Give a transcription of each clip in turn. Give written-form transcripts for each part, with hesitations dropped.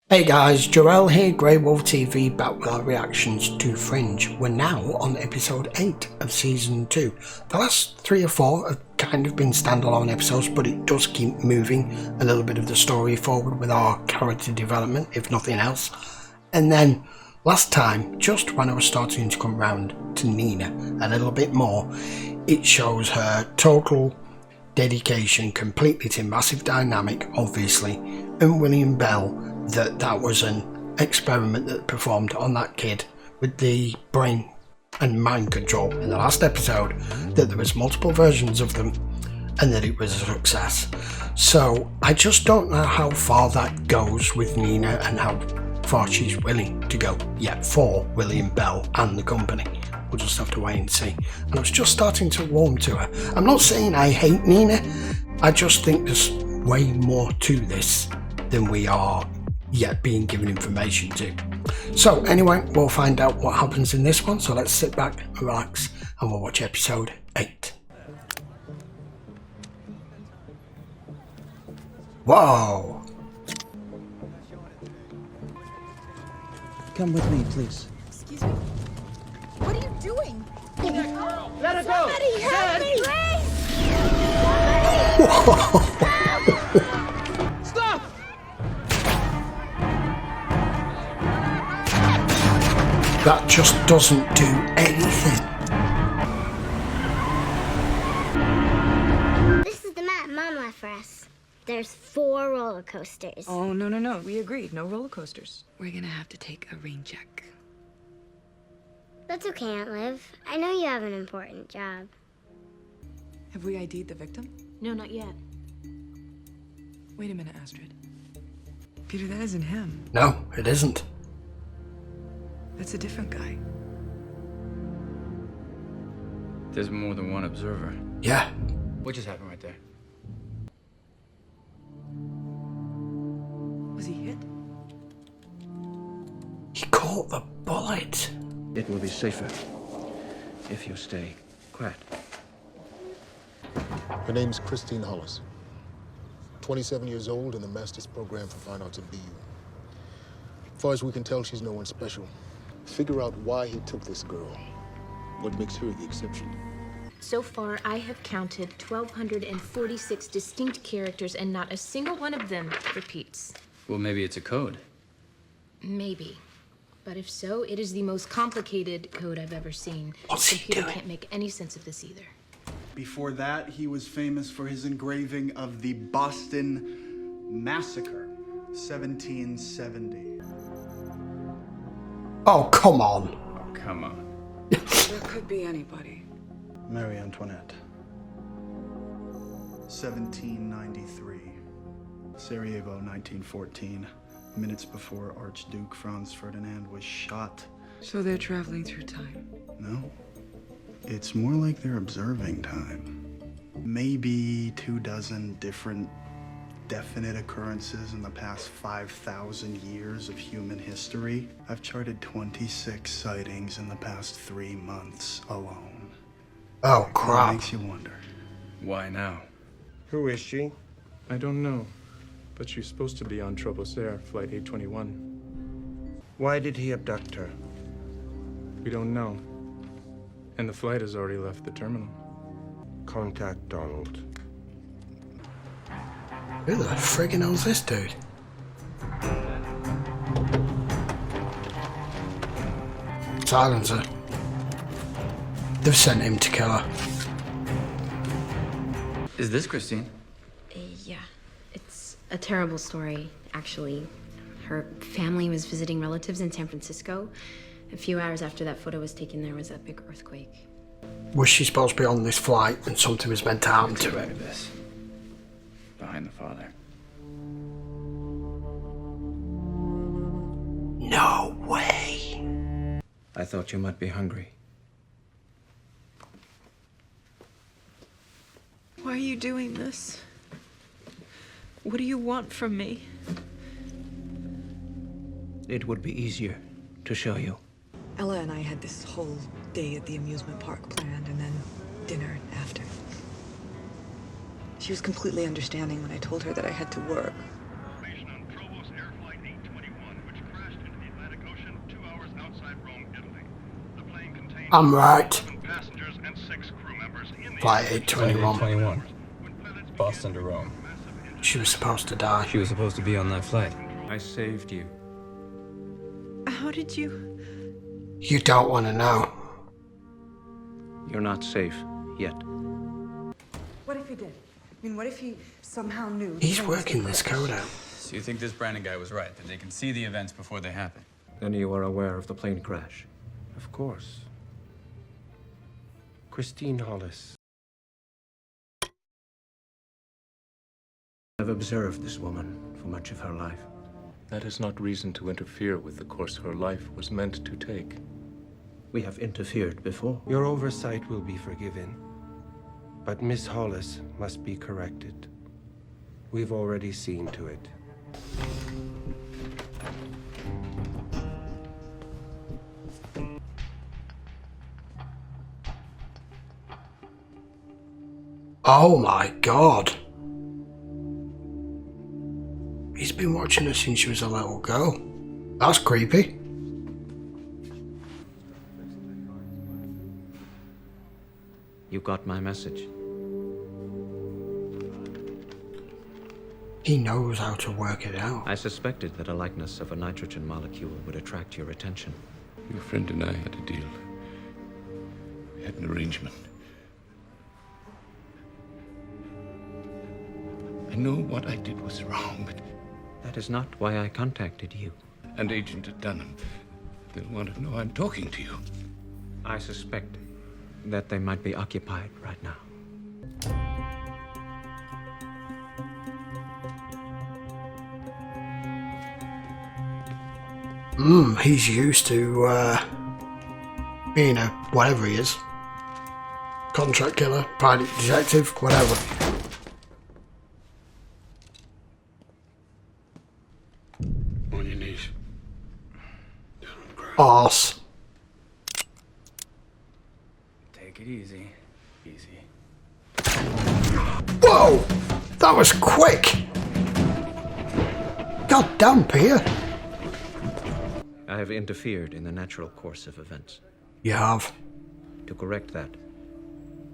Hey guys, Joel here, Grey Wolf TV, back with our reactions to Fringe. We're now on episode 8 of season 2. The last 3 or 4 have kind of been standalone episodes, but it does keep moving a little bit of the story forward with our character development, if nothing else. And then last time, just when I was starting to come round to Nina a little bit more, it shows her total dedication completely to Massive Dynamic, obviously, and William Bell, that was an experiment that performed on that kid with the brain and mind control in the last episode, that there was multiple versions of them and that it was a success. So I just don't know how far that goes with Nina and how far she's willing to go yet for William Bell and the company. We'll just have to wait and see. And I was just starting to warm to her. I'm not saying I hate Nina, I just think there's way more to this than we are yet being given information to. So anyway, we'll find out what happens in this one, so let's sit back, relax, and we'll watch episode 8. Whoa! Come with me, please. Excuse me? What are you doing? Let her go! Somebody help me! Stop! That just doesn't do anything. This is the map Mom left for us. There's 4 roller coasters. Oh, no. We agreed. No roller coasters. We're gonna have to take a rain check. That's okay, Aunt Liv. I know you have an important job. Have we ID'd the victim? No, not yet. Wait a minute, Astrid. Peter, that isn't him. No, it isn't. That's a different guy. There's more than one observer. Yeah. What just happened right there? Was he hit? He caught the bullet. It will be safer if you stay quiet. Her name's Christine Hollis. 27 years old in the Master's Program for Fine Arts at BU. As far as we can tell, she's no one special. Figure out why he took this girl. What makes her the exception? So far, I have counted 1,246 distinct characters, and not a single one of them repeats. Well, maybe it's a code. Maybe. But if so, it is the most complicated code I've ever seen. What's the he computer doing? can't make any sense of this either. Before that, he was famous for his engraving of the Boston Massacre, 1770. Oh, come on. Oh, come on. There could be anybody. Marie Antoinette. 1793. Sarajevo, 1914. Minutes before Archduke Franz Ferdinand was shot. So they're traveling through time. No, it's more like they're observing time. Maybe 24 different definite occurrences in the past 5,000 years of human history. I've charted 26 sightings in the past 3 months alone. Oh, It crap. makes you wonder. Why now? Who is she? I don't know, but she's supposed to be on Tropos Air, Flight 821. Why did he abduct her? We don't know. And the flight has already left the terminal. Contact Donald. Who the friggin' hell's this dude? Silencer. They've sent him to kill her. Is this Christine? Yeah. It's a terrible story, actually. Her family was visiting relatives in San Francisco. A few hours after that photo was taken, there was a big earthquake. Was she supposed to be on this flight and something was meant to happen to her? This. Behind the father. No way. I thought you might be hungry. Why are you doing this? What do you want from me? It would be easier to show you. Ella and I had this whole day at the amusement park planned, and then dinner after. She was completely understanding when I told her that I had to work. Information on Provost Air Flight 821. I'm right. Flight 821. 21. Boston to Rome. She was supposed to die. She was supposed to be on that flight. I saved you. How did you? You don't want to know. You're not safe yet. What if he did? I mean, what if he somehow knew? He's working this code out. So you think this Brandon guy was right, that they can see the events before they happen? Then you are aware of the plane crash. Of course. Christine Hollis. I've observed this woman for much of her life. That is not reason to interfere with the course her life was meant to take. We have interfered before. Your oversight will be forgiven. But Miss Hollis must be corrected. We've already seen to it. Oh my god. He's been watching her since she was a little girl. That's creepy. You got my message. He knows how to work it out. I suspected that a likeness of a nitrogen molecule would attract your attention. Your friend and I had a deal. We had an arrangement. I know what I did was wrong, but... That is not why I contacted you. And Agent Dunham, they'll want to know I'm talking to you. I suspect that they might be occupied right now. He's used to being a whatever he is. Contract killer, private detective, whatever. On your knees. Arse. Take it easy. Easy. Whoa! That was quick! God damn, Peter. I have interfered in the natural course of events. You have. To correct that,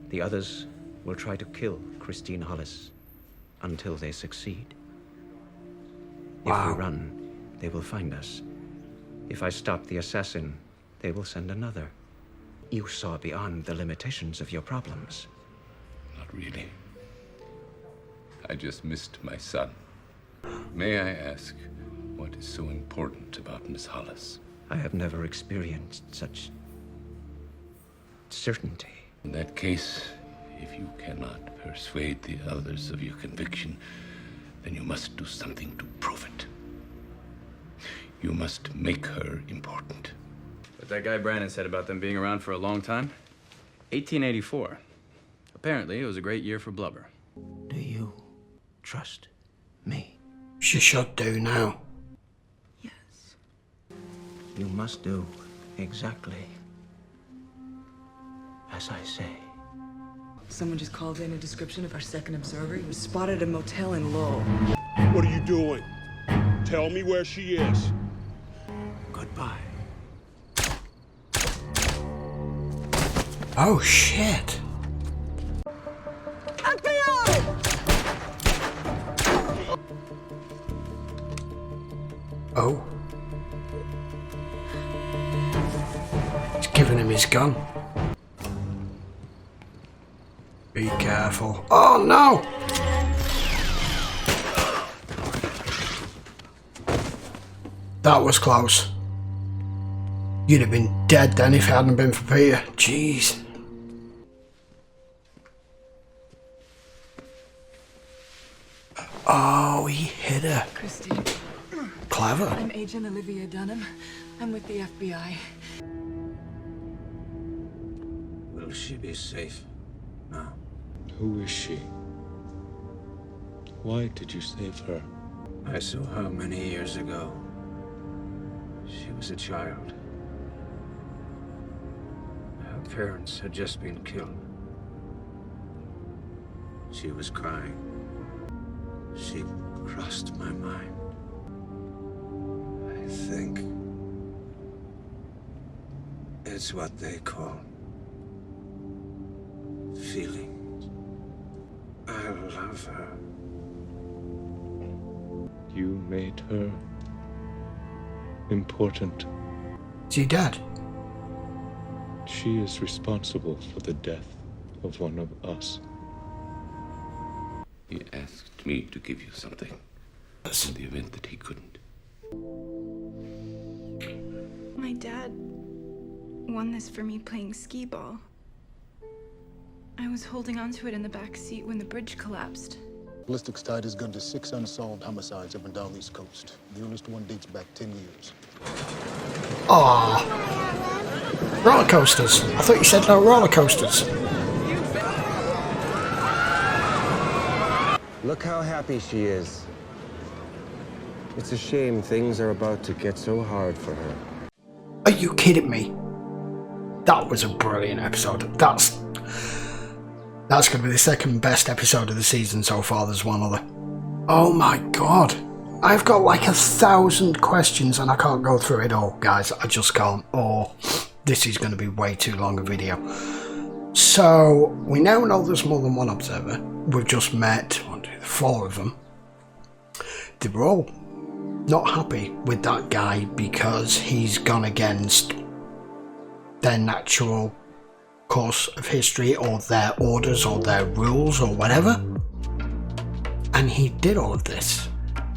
the others will try to kill Christine Hollis until they succeed. Wow. If we run, they will find us. If I stop the assassin, they will send another. You saw beyond the limitations of your problems. Not really. I just missed my son. May I ask, what is so important about Miss Hollis? I have never experienced such certainty. In that case, if you cannot persuade the others of your conviction, then you must do something to prove it. You must make her important. What that guy Brandon said about them being around for a long time? 1884. Apparently, it was a great year for blubber. Do you trust me? She should do now. Yes. You must do exactly as I say. Someone just called in a description of our second observer. He was spotted at a motel in Lowell. What are you doing? Tell me where she is. Goodbye. Oh shit. Oh. He's giving him his gun. Be careful. Oh no! That was close. You'd have been dead then if it hadn't been for Peter. Jeez. Oh, he hit her. Christine. Clever. I'm Agent Olivia Dunham. I'm with the FBI. Will she be safe now? Who is she? Why did you save her? I saw her many years ago. She was a child. Her parents had just been killed. She was crying. She crossed my mind. I think It's what they call feelings. I love her. You made her important. Is he dead? She is responsible for the death of one of us. He asked me to give you something in the event that he couldn't. My dad won this for me playing skee ball. I was holding onto it in the back seat when the bridge collapsed. Ballistics tied his gun to 6 unsolved homicides up and down the East Coast. The oldest one dates back 10 years. Aww. Roller coasters. I thought you said no roller coasters. Look how happy she is. It's a shame things are about to get so hard for her. Are you kidding me? That was a brilliant episode. That's going to be the second best episode of the season so far. There's one other. Oh my god. I've got like 1,000 questions and I can't go through it all, guys. I just can't. Or this is going to be way too long a video. So, we now know there's more than one observer. We've just met 4 of them. They were all not happy with that guy because he's gone against their natural course of history or their orders or their rules or whatever. And he did all of this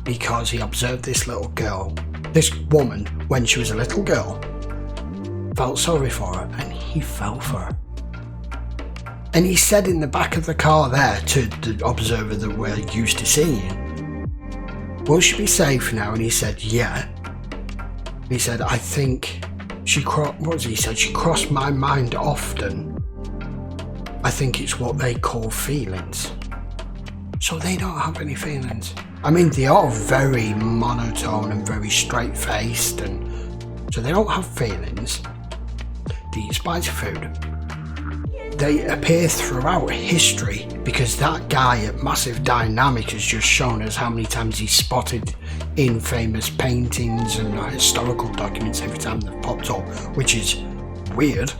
because he observed this little girl, this woman, when she was a little girl, felt sorry for her and he fell for her. And he said in the back of the car there to the observer that we're used to seeing, will she be safe now? And he said, yeah. He said, I think she she crossed my mind often. I think it's what they call feelings. So they don't have any feelings. I mean, they are very monotone and very straight-faced, and so they don't have feelings. They eat spicy food. They appear throughout history because that guy at Massive Dynamic has just shown us how many times he's spotted in famous paintings and historical documents every time they've popped up, which is weird.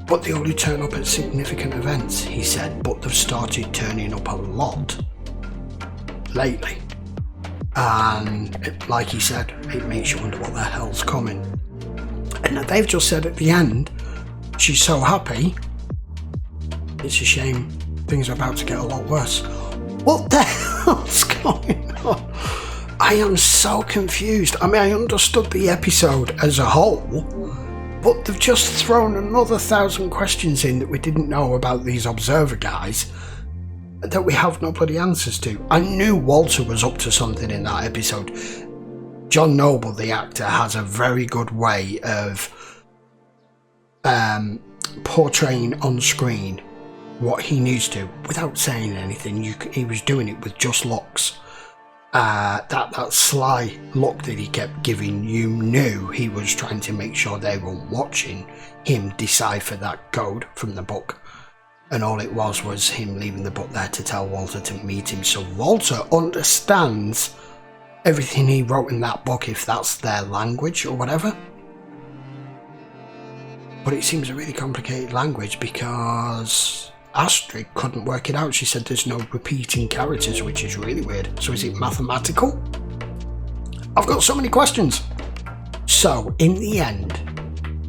But they only turn up at significant events, he said, but they've started turning up a lot lately. And like he said, it makes you wonder what the hell's coming. And they've just said at the end, she's so happy, it's a shame things are about to get a lot worse. What the hell's going on? I am so confused. I mean, I understood the episode as a whole, but they've just thrown another 1,000 questions in that we didn't know about these observer guys that we have no bloody answers to. I knew Walter was up to something in that episode. John Noble, the actor, has a very good way of portraying on screen what he needs to without saying anything. He was doing it with just looks. That sly look that he kept giving, you knew he was trying to make sure they were watching him decipher that code from the book. And all it was him leaving the book there to tell Walter to meet him. So Walter understands everything he wrote in that book, if that's their language or whatever. But it seems a really complicated language because Astrid couldn't work it out. She said there's no repeating characters, which is really weird. So is it mathematical? I've got so many questions. So in the end,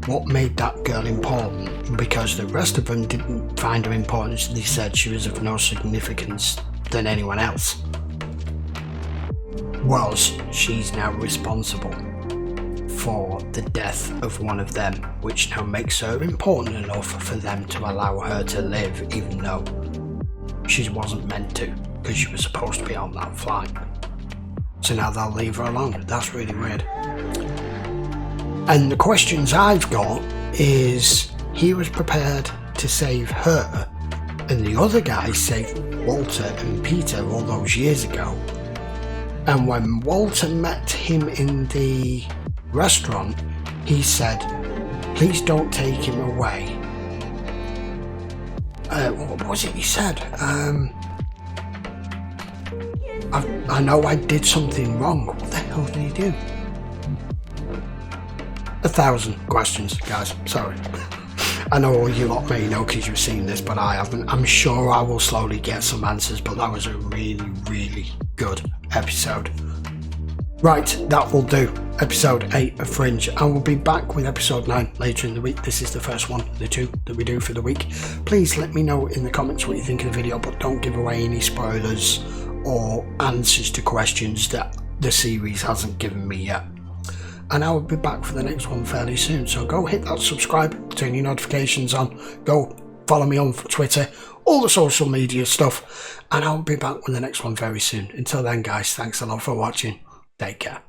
what made that girl important? Because the rest of them didn't find her important. They said she was of no significance than anyone else. Was she's now responsible for the death of one of them, which now makes her important enough for them to allow her to live, even though she wasn't meant to, because she was supposed to be on that flight. So now they'll leave her alone. That's really weird. And the questions I've got is, he was prepared to save her, and the other guy saved Walter and Peter all those years ago. And when Walter met him in the restaurant, he said, please don't take him away. What was it he said? I know I did something wrong. What the hell did he do? 1,000 questions, guys. Sorry. I know all you lot may know because you've seen this, but I haven't. I'm sure I will slowly get some answers, but that was a really, really good episode. Right, that will do. Episode 8 of Fringe. I will be back with episode 9 later in the week. This is the first one of the 2 that we do for the week. Please let me know in the comments what you think of the video, but don't give away any spoilers or answers to questions that the series hasn't given me yet. And I will be back for the next one fairly soon. So go hit that subscribe, turn your notifications on, go follow me on Twitter, all the social media stuff, and I'll be back with the next one very soon. Until then, guys, thanks a lot for watching. Take care.